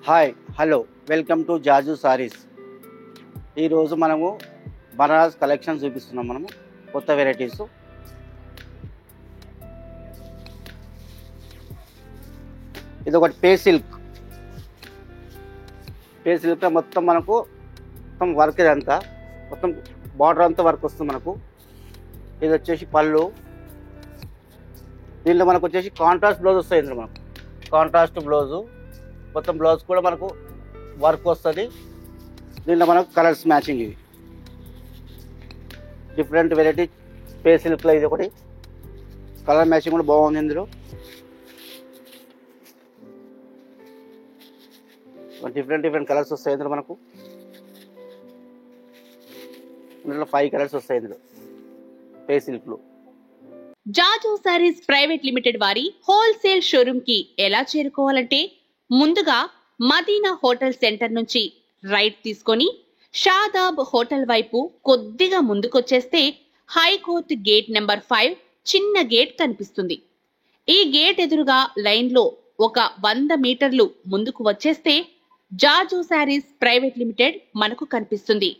Hi hello welcome to జాజు సారీస్. ఈరోజు మనము Banaras collection చూపిస్తున్నాం. మనము కొత్త వెరైటీస్. ఇది ఒకటి పే సిల్క్ మొత్తం మనకు మొత్తం వర్క్ ఇదంతా మొత్తం బార్డర్ అంతా వర్క్ వస్తుంది మనకు. ఇది వచ్చేసి పళ్ళు. దీంట్లో మనకు వచ్చేసి కాంట్రాస్ట్ బ్లౌజ్ వస్తుంది. ఇందులో మనకు కాంట్రాస్ట్ బ్లౌజు మొత్తం బ్లౌజ్ కూడా మనకు వర్క్ వస్తుంది. దీంట్లో మనకు కలర్స్ మ్యాచింగ్. ఇవి డిఫరెంట్ వెరైటీ పే సిల్క్లో ఇది ఒకటి కలర్ మ్యాచింగ్ కూడా బాగుంది. ఇందులో డిఫరెంట్ కలర్స్ వస్తాయి. ఇందులో మనకు ఇందులో 5 కలర్స్ వస్తాయి. ఇందులో పే సిల్క్లో. జాజు సారీస్ ప్రైవేట్ లిమిటెడ్ వారి హోల్సేల్ షోరూమ్ కి ఎలా చేరుకోవాలంటే ముందుగా మదీనా హోటల్ సెంటర్ నుంచి రైట్ తీసుకొని షాదాబ్ హోటల్ వైపు కొద్దిగా ముందుకొచ్చేస్తే హైకోర్ట్ గేట్ నెంబర్ 5 చిన్న గేట్ కనిపిస్తుంది. ఈ గేట్ ఎదురుగా లైన్ లో ఒక 100 మీటర్లు ముందుకు వచ్చేస్తే జాజు సారీస్ ప్రైవేట్ లిమిటెడ్ మనకు కనిపిస్తుంది.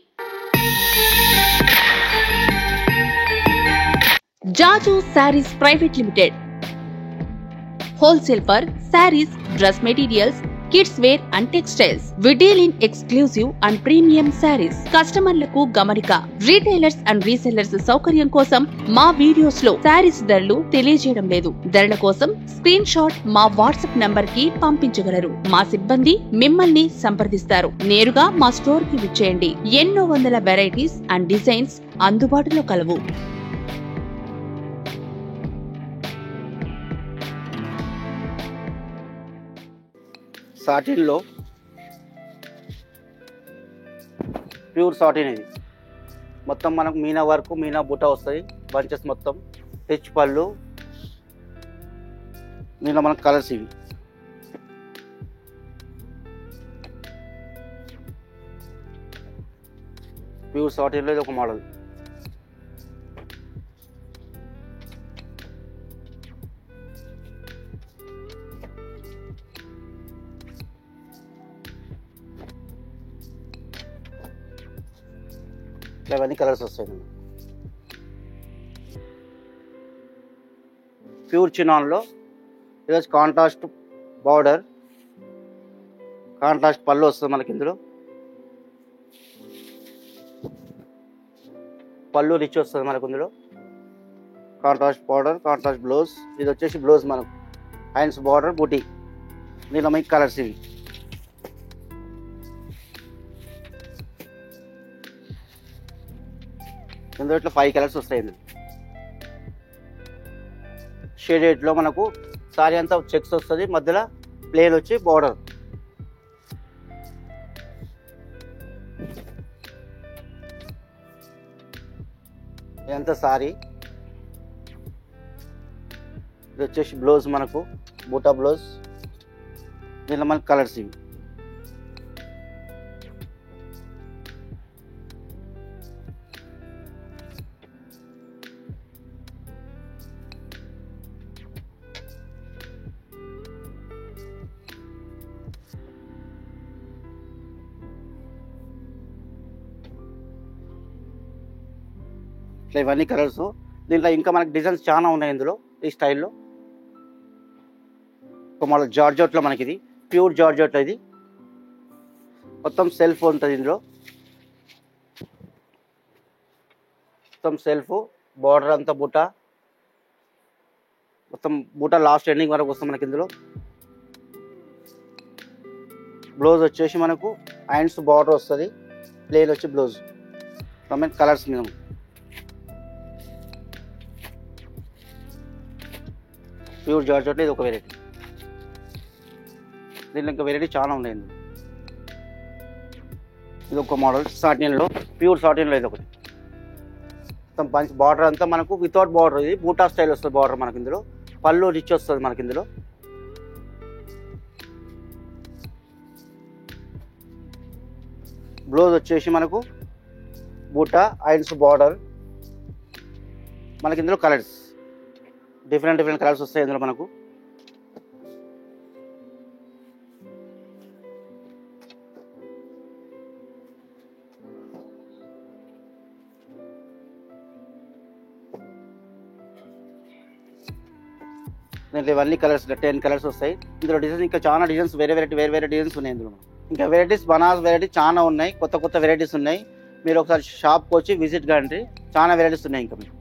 Jaju sarees private limited wholesale for sarees, dress materials, kids wear and textiles. We deal in exclusive and premium sarees. కస్టమర్లకు గమనిక, రీటైలర్స్ అండ్ రీసెల్లర్స్ సౌకర్యం కోసం మా వీడియోస్ లో సారీస్ ధరలు తెలియజేయడం లేదు. ధరల కోసం స్క్రీన్ షాట్ మా వాట్సాప్ నంబర్ కి పంపించగలరు. మా సిబ్బంది మిమ్మల్ని సంప్రదిస్తారు. నేరుగా మా స్టోర్ కి విచ్చేయండి. ఎన్నో వందల వెరైటీస్ అండ్ డిజైన్స్ అందుబాటులో కలవు. సాటిన్లో ప్యూర్ సాటిన్. ఇది మొత్తం మనకు మీనా వర్క్, మీనా బుట్ట వస్తుంది. బంచెస్ మొత్తం రిచ్ పళ్ళు. దీనిలో మనకు కలర్స్ ఇవి. ప్యూర్ సాటిన్లో ఇది ఒక మోడల్. ఇవన్నీ కలర్స్ వస్తాయి. ప్యూర్ చినాన్లో ఇది వచ్చి కాంట్రాస్ట్ బార్డర్, కాంట్రాస్ట్ పళ్ళు వస్తుంది మనకి. ఇందులో పళ్ళు రిచ్ వస్తుంది మనకు. ఇందులో కాంట్రాస్ట్ బార్డర్, కాంట్రాస్ట్ బ్లౌజ్. ఇది వచ్చేసి బ్లౌజ్ మనకు హ్యాండ్స్ బార్డర్ బూటీ. దీనిలో మనకి కలర్స్ ఇవి. ఇందులో ఇట్లా 5 కలర్స్ వస్తాయి. ఇందులో షేడెడ్లో మనకు సారీ అంతా చెక్స్ వస్తుంది. మధ్యలో ప్లేన్ వచ్చి బార్డర్. ఇదంతా సారీ. ఇది వచ్చేసి బ్లౌజ్ మనకు బూటా బ్లౌజ్. దీనిలో మనకు కలర్స్ ఇవి. ఇట్లా ఇవన్నీ కలర్స్. దీంట్లో ఇంకా మనకి డిజైన్స్ చాలా ఉన్నాయి. ఇందులో ఈ స్టైల్లో ఒక మోడల్ జార్జెట్లో మనకి. ఇది ప్యూర్ జార్జెట్. ఇది మొత్తం సెల్ఫ్ ఉంటుంది. ఇందులో మొత్తం సెల్ఫ్ బార్డర్ అంతా బుట్ట, మొత్తం బుట్ట లాస్ట్ ఎండింగ్ వరకు వస్తుంది మనకి. ఇందులో బ్లౌజ్ వచ్చేసి మనకు హ్యాండ్స్ బార్డర్ వస్తుంది. ప్లేన్ వచ్చి బ్లౌజ్. కలర్స్ మీద ప్యూర్ జార్జెట్లో ఇది ఒక వెరైటీ. దీంట్లో ఇంకా వెరైటీ చాలా ఉన్నాయి. ఇది ఒక మోడల్ సాటిన్లో, ప్యూర్ సాటిన్లో ఇది ఒకటి. మొత్తం పంచ్ బార్డర్ అంతా మనకు వితౌట్ బార్డర్. ఇది బూటా స్టైల్ వస్తుంది బార్డర్ మనకి. ఇందులో పళ్ళు రిచ్ వస్తుంది మనకి. ఇందులో బ్లౌజ్ వచ్చేసి మనకు బూటా హ్యాండ్స్ బార్డర్ మనకి. ఇందులో కలర్స్ డిఫరెంట్ కలర్స్ వస్తాయి. ఇందులో మనకు దీంట్లో ఇవన్నీ కలర్స్ 10 కలర్స్ వస్తాయి. ఇందులో డిజైన్స్ ఇంకా చాలా డిజైన్స్ వేరే డిజైన్స్ ఉన్నాయి ఇందులో. ఇంకా వెరైటీస్ బనారస్ వెరైటీ చాలా ఉన్నాయి, కొత్త వెరైటీస్ ఉన్నాయి. మీరు ఒకసారి షాప్కి వచ్చి విజిట్ కండి, చాలా వెరైటీస్ ఉన్నాయి ఇంకా మీకు.